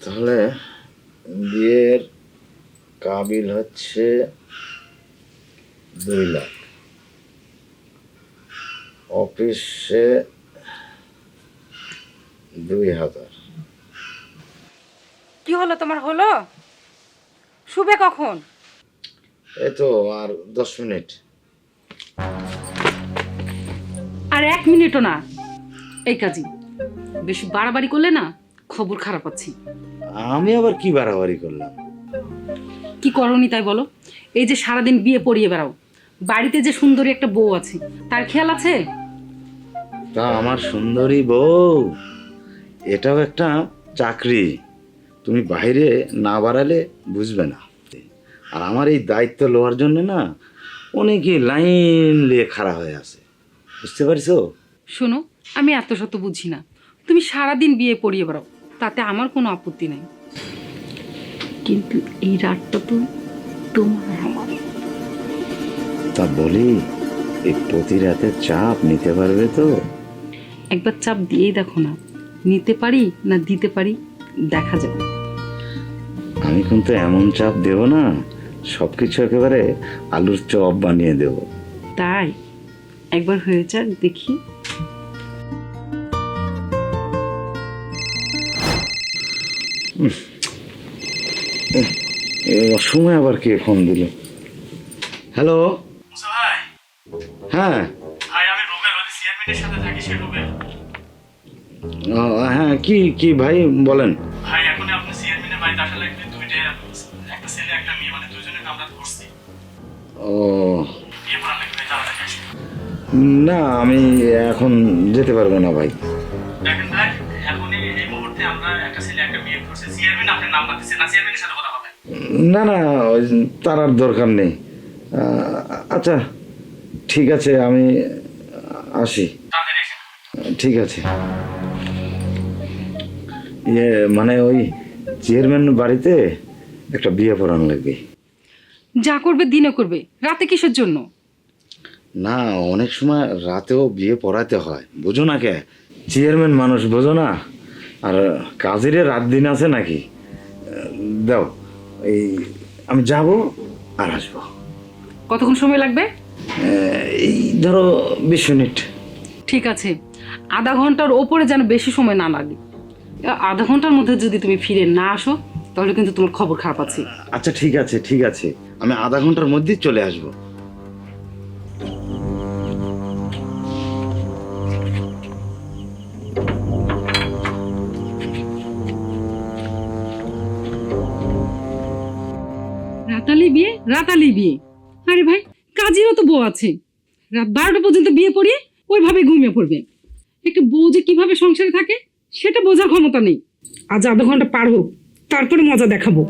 তাহলে বিয়ের কাবিল হচ্ছে 2 লাখ, অফিসে 2000। কি হলো তোমার? হলো শুবে কখন? এই তো আর 10 মিনিট। আর 1 মিনিটও না। এই কাজী বেশি বাড়াবাড়ি করলে না খবর খারাপ আছে। আমি আবার কি বাড়াবাড়ি করলাম? কি করনি তাই বলো? এই যে সারাদিন বিয়ে পড়িয়ে বেড়াও, বাড়িতে যে সুন্দরী একটা বউ আছে তার খেয়াল আছে? তা আমার সুন্দরী বউ, এটাও একটা চাকরি, তুমি বাইরে না বাড়ালে বুঝবে না। আর আমার এই দায়িত্ব লওয়ার জন্য না অনেকে লাইন দিয়ে খাড়া হয়ে আছে, বুঝতে পারছো? শোনো, আমি এত শত বুঝি না। তুমি সারাদিন বিয়ে পড়িয়ে বেড়াও, তাতে আমার কোনো আপত্তি নেই, কিন্তু এই রাতটা তো তোমার আমার। তা বলি, এই প্রতি রাতে চাপ নিতে পারবে তো? একবার চাপ দিয়েই দেখো না, নিতে পারি না দিতে পারি দেখা যাবে। আমি কিন্তু এমন চাপ দেব না, সবকিছু একেবারে আলুর চপ বানিয়ে দেব। তাই একবার হয়ে যাক দেখি। সময় আবার কে ফোন দিল? হ্যালো। ভাই, হ্যাঁ ভাই আমি রুবেল, ওই চেয়ারম্যানের সাথে থাকি, সে রুবেল। হ্যাঁ, কি কি ভাই বলেন? ভাই এখন আপনি চেয়ারম্যানের বাড়িতে আসা লাগবে, একটা ছেলে একটা মেয়ে, মানে দুজনে আমরা ধরছি। ও বিয়ে করা লাগবে, ভাই তাড়াতাড়ি আসেন। না, আমি এখন যেতে পারবো না ভাই। দেখেন ভাই, এখন এই মুহূর্তে আমরা একটা ছেলে একটা মেয়ে ধরছি, চেয়ারম্যান আপনার নাম্বার দিচ্ছে না, চেয়ারম্যানের সাথে কথা হবে। না না, তার আর দরকার নেই। আচ্ছা ঠিক আছে, আমি আসি। তাড়াতাড়ি আসেন। ঠিক আছে। মানে ওই চেয়ারম্যান বাড়িতে একটা বিয়ে পড়ানো লাগবে। যা করবে দিনে করবে, রাতে কিসের জন্য? না, অনেক সময় রাতেও বিয়ে পড়াতে হয়, বুঝো না কে? চেয়ারম্যান মানুষ, বোঝো না? আর কাজের রাত দিন আছে নাকি? দাও, এই আমি যাব আর আসবো। কতক্ষণ সময় লাগবে? এই ধরো 20 মিনিট। ঠিক আছে, আধা ঘন্টার ওপরে যেন বেশি সময় না লাগে। আধা ঘন্টার মধ্যে যদি তুমি ফিরে না আসো তাহলে কিন্তু তোমার খবর খারাপ আছে। আচ্ছা ঠিক আছে, ঠিক আছে, আমি আধা ঘন্টার মধ্যেই চলে আসবো। রাতালি বিয়ে, রাতালি বিয়ে? আরে ভাই, কাজীরও তো বউ আছে, রাত 12টা পর্যন্ত বিয়ে পড়িয়ে ওইভাবে ঘুমিয়ে পড়বে। একটা বউ যে কিভাবে সংসারে থাকে সেটা বোঝার ক্ষমতা নেই। আজ আধা ঘন্টা পার হোক, তারপরে মজা দেখাবো।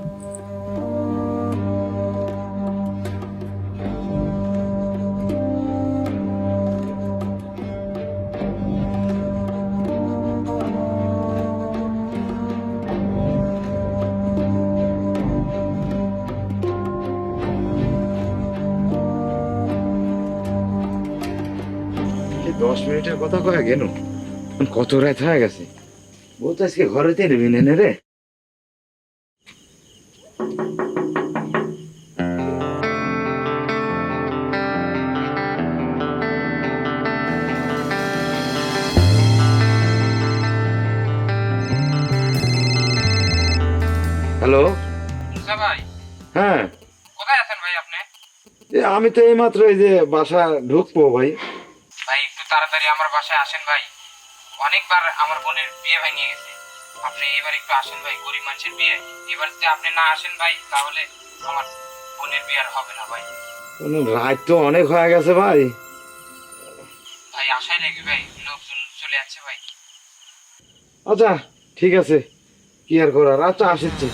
এই 10 মিনিটের কথা কয়ে গেল, কত রাত হয়ে গেছে। ও তো আজকে ঘরেতে নেবি নে রে। হ্যালো। ভাই হ্যাঁ, কোথায় আছেন ভাই আপনি? আমি তো এইমাত্র এই যে বাসা ঢুকবো ভাই। ভাই একটু তাড়াতাড়ি আমার বাসায় আসেন ভাই, অনেকবার আমার বোনের বিয়ে ভেঙে গেছে, আপনি এবার একটু আসেন ভাই, গরিব মানুষের বিয়ে, এবার যদি আপনি না আসেন ভাই তাহলে আমার বোনের বিয়ে আর হবে না ভাই। রাত তো অনেক হয়ে গেছে ভাই। ভাই আশাই লাগবে ভাই, লোকজন চলে যাচ্ছে ভাই। আচ্ছা ঠিক আছে, কি আর করার। আচ্ছা আসিচ্ছি।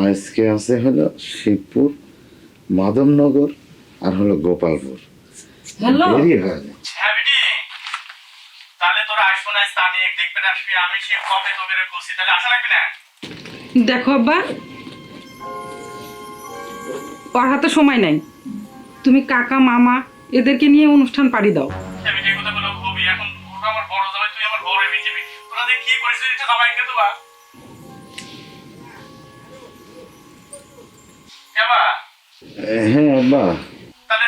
আজকে আছে হলো শিবপুর, মাধবনগর আর হলো গোপালপুর। হ্যালো দেরি হয়ে যায়। হ্যাঁ বিটি, তাহলে তোরা আসবো না, স্থানে দেখবে আসবি, আমি সে কবে তোকে করছি, তাহলে আশা রাখবি না। দেখো আব্বা, ওর হাতে সময় নাই, তুমি কাকা মামা এদেরকে নিয়ে অনুষ্ঠান পাড়ি দাও। হ্যাঁ বিটি, কথা বলো হবি, এখন ওটা আমার বড় জামাই, তুই আমার বড় বিজেপি, তোরা দেখ কি পরিস্থিতিটা জামাইকে দেবা। হ্যাঁ আব্বা, তাহলে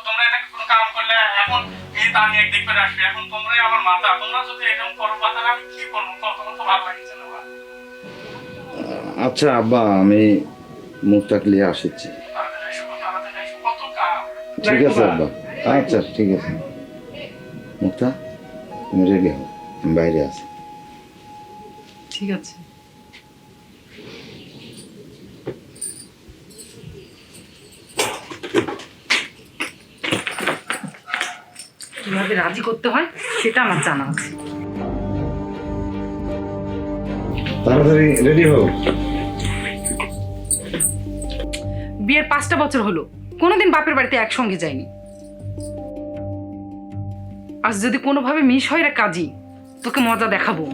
তোমরা এটা কোনো কাম করলে এখন এই দানি এক দেখবে আসবে, এখন তোমরাই আমার মাথা, তোমরা যদি এরকম করো তাহলে আমি কি করবো, তোমার তো ভালো লাগছে না। আচ্ছা আব্বা, আমি মুখটা ক্লিয়ার আসছি। কত কাম। ঠিক আছে আব্বা, আচ্ছা ঠিক আছে। মুক্তা, তুমি রেডি হও, আমি বাইরে আছি। ঠিক আছে। কিভাবে রাজি করতে হয় সেটা আমার জানা আছে। তাড়াতাড়ি রেডি হও। বিয়ের 5টা বছর হলো, কোনোদিন বাপের বাড়িতে একসঙ্গে যাইনি। আজ যদি কোনোভাবে মিস হয় রে কাজী, তোকে মজা দেখাবো।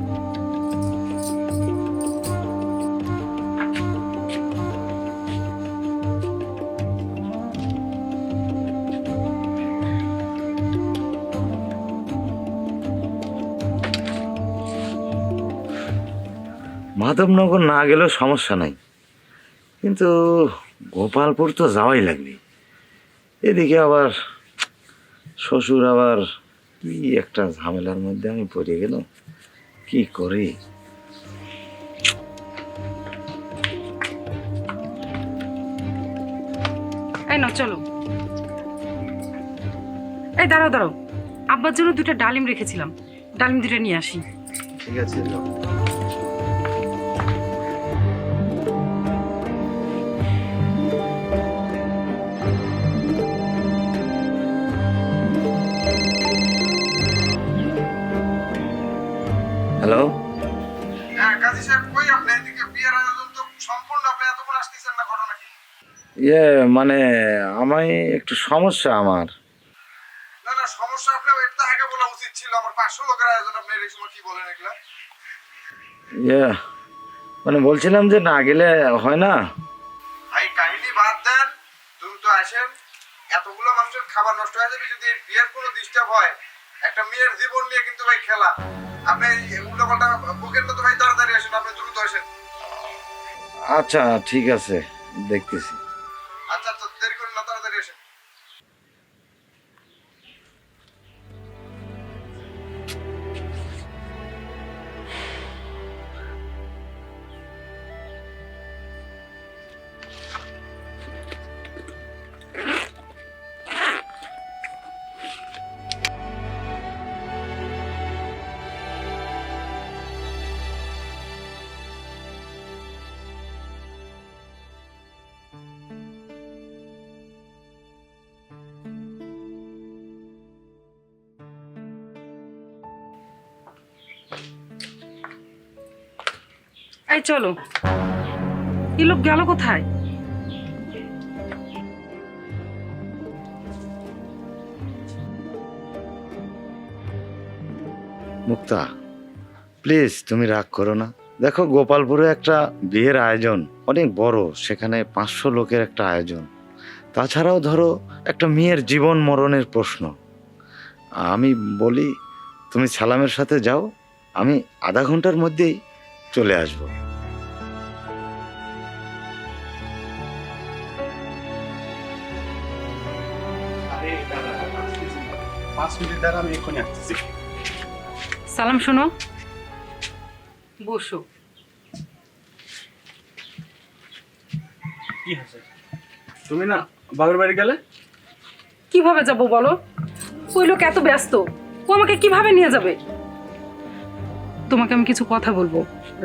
মাধবনগর না গেলেও সমস্যা নাই, কিন্তু গোপালপুর তো যাওয়াই লাগবে। এদিকে আবার শ্বশুর আবার কি একটা ঝামেলার মধ্যে আমি পড়ে গেল, কি করি। এই না চলো। এই দাঁড়াও দাঁড়াও, আব্বার জন্য 2টা ডালিম রেখেছিলাম, ডালিম 2টা নিয়ে আসি। ঠিক আছে, যাও। হ্যালো, হ্যাঁ কাজী সাহেব, কই আপনি? এদিকে বিয়ের আয়োজন তো সম্পূর্ণ, আপনি এতক্ষণ আসতেছেন না, ঘটনা কি? মানে আমি একটু সমস্যা আমার। না না, সমস্যা আপনার এটা আগে বলা উচিত ছিল, আমার 500 লোকের আয়োজন, আপনি এই সময় কি বলেন এগুলা? মানে বলছিলাম যে না গেলে হয় না। ভাই কাহিনী বাদ দেন, দ্রুত আসেন, এতগুলো মানুষের খাবার নষ্ট হয়ে যাবে যদি বিয়ের কোনো ডিস্টার্ব হয়। একটা মেয়ের জীবন নিয়ে কিন্তু ভাই খেলা, আপনি উল্টো পাল্টা বুকের মতো ভাই তাড়াতাড়ি আসেন, আপনি দ্রুত আসেন। আচ্ছা ঠিক আছে, দেখতেছি। আচ্ছা আচ্ছা, দেরি করুন না, তাড়াতাড়ি আসেন। এই চলো, এই লোক গেল কোথায়? মুক্তা, প্লিজ তুমি রাগ করো না। দেখো, গোপালপুরে একটা বিয়ের আয়োজন অনেক বড়, সেখানে 500 লোকের একটা আয়োজন। তাছাড়াও ধরো একটা মেয়ের জীবন মরণের প্রশ্ন। আমি বলি তুমি সালামের সাথে যাও, আমি আধা ঘন্টার মধ্যেই চলে আসবো। 5 মিনিট দ্বারা আমি এক্ষুনি আসতেছি। সালাম শোনো, বসো। কি হয়েছে? তুমি না বাবার বাড়ি গেলে? কিভাবে যাব বলো? ওই লোক এত ব্যস্ত, ও আমাকে কিভাবে নিয়ে যাবে? তোমাকে আমি কিছু কথা বলবো,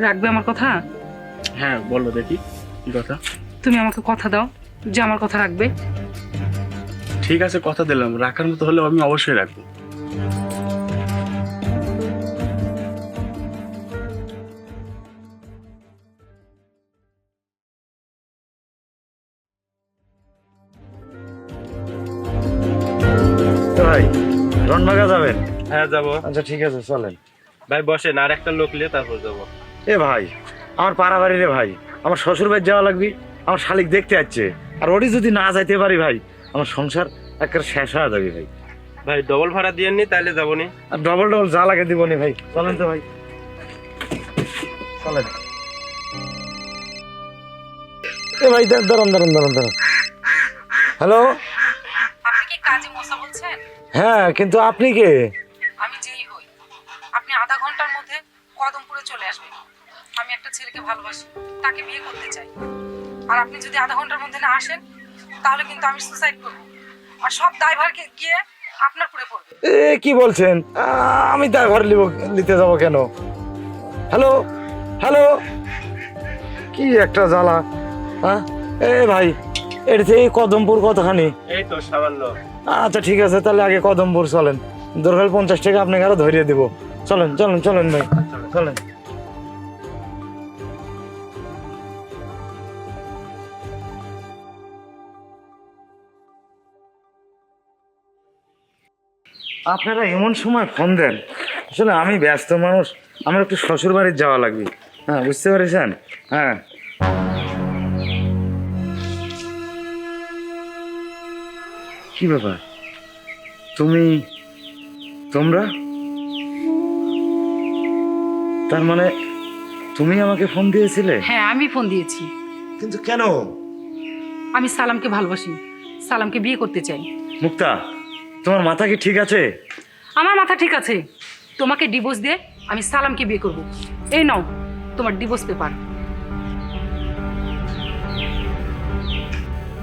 রাখবে আমার কথা? হ্যাঁ বলো দেখি, কি কথা? তুমি আমাকে কথা দাও যে আমার কথা রাখবে। ঠিক আছে, কথা দিলাম, রাখার মতো হলে আমি অবশ্যই রাখবো। ভাই রণবাগা যাবেন? হ্যাঁ যাবো। আচ্ছা ঠিক আছে চলেন। ভাই বসেন, আর একটা লোক নিয়ে তারপর যাবো। এ ভাই আমার পাড়া বাড়ি রে ভাই, আমার শ্বশুর বাড়ি যাওয়া লাগবে, আমার শালিক দেখতে যাচ্ছে, আর ওরই যদি না যাইতে পারি ভাই আমার সংসার একেবারে শেষ হয়ে যাবে ভাই। ভাই ডবল ভাড়া দিয়ে নি তাইলে যাবো নি। আর ডবল ডবল যা লাগে দিব নি ভাই, চলেন তো ভাই চলেন। এ ভাই দাঁড়ান দাঁড়ান দাঁড়ান দাঁড়ান। হ্যালো, আপনি কি কাজী মোসা বলছেন? হ্যাঁ কিন্তু আপনি কে? আমি যেই হই, আপনি আধা ঘন্টার মধ্যে কদমপুরে চলে আসবেন। আমি একটা ছেলেকে ভালোবাসি, তাকে বিয়ে করতে চাই। আর আপনি যদি আধা ঘন্টার মধ্যে না আসেন তাহলে কিন্তু আমি সুসাইড করব, আর সব দায়ভারকে গিয়ে আপনার পুরে পড়বে। এ কি বলছেন? আমি তার ঘরে নিতে যাব কেন? হ্যালো হ্যালো, কি একটা জ্বালা। হ্যাঁ এ ভাই এর থেকে কদমপুর কতখানি? এই তো সামান্য। আচ্ছা ঠিক আছে, তাহলে আগে কদমপুর চলেন, দরকার 50 টাকা আপনাকে আরো ধরিয়ে দিব। চলেন চলেন চলেন ভাই চলেন। আপনারা এমন সময় ফোন দেন, আসলে আমি ব্যস্ত মানুষ, আমার একটু শ্বশুর বাড়ির যাওয়া লাগবে। হ্যাঁ বুঝতে পেরেছেন? হ্যাঁ কি ব্যাপার, তোমরা তার মানে তুমি আমাকে ফোন দিয়েছিলে? হ্যাঁ আমি ফোন দিয়েছি। কিন্তু কেন? আমি সালামকে ভালোবাসি, সালামকে বিয়ে করতে চাই। মুক্তা, তোমার মাথা কি ঠিক আছে? আমার মাথা ঠিক আছে। তোমাকে ডিভোর্স দিয়ে আমি সালামকে বিয়ে করব। এই নাও তোমার ডিভোর্স পেপার।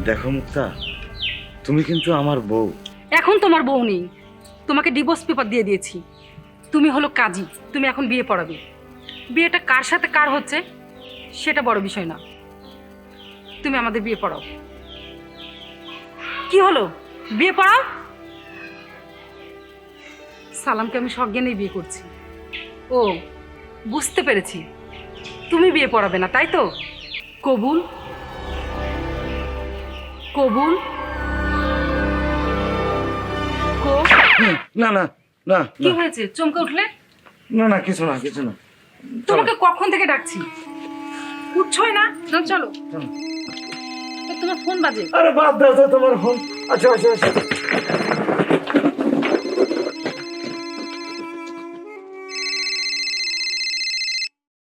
দেখো মুক্তা, তুমি কিন্তু আমার বউ। এখন তোমার বউ নেই, তোমাকে ডিভোর্স পেপার দিয়ে দিয়েছি। তুমি হলো কাজী, তুমি এখন বিয়ে পড়াবে। বিয়েটা কার সাথে কার হচ্ছে সেটা বড় বিষয় না, তুমি আমাদের বিয়ে পড়াও। কি হলো, বিয়ে পড়াও। সালামকে আমি সজ্ঞানেই বিয়ে করছি। ও বুঝতে পেরেছি, তুমি বিয়ে পড়াবে না তাই তো? কবুল কবুল। না না না কি হয়েছে, চমকে উঠলে? না না কিছু না কিছু না। তোমাকে কখন থেকে ডাকছি, উঠছই না। না চলো, চলো। তোমার ফোন বাজে। আরে বাদ দাও তো তোমার ফোন। আচ্ছা আচ্ছা আচ্ছা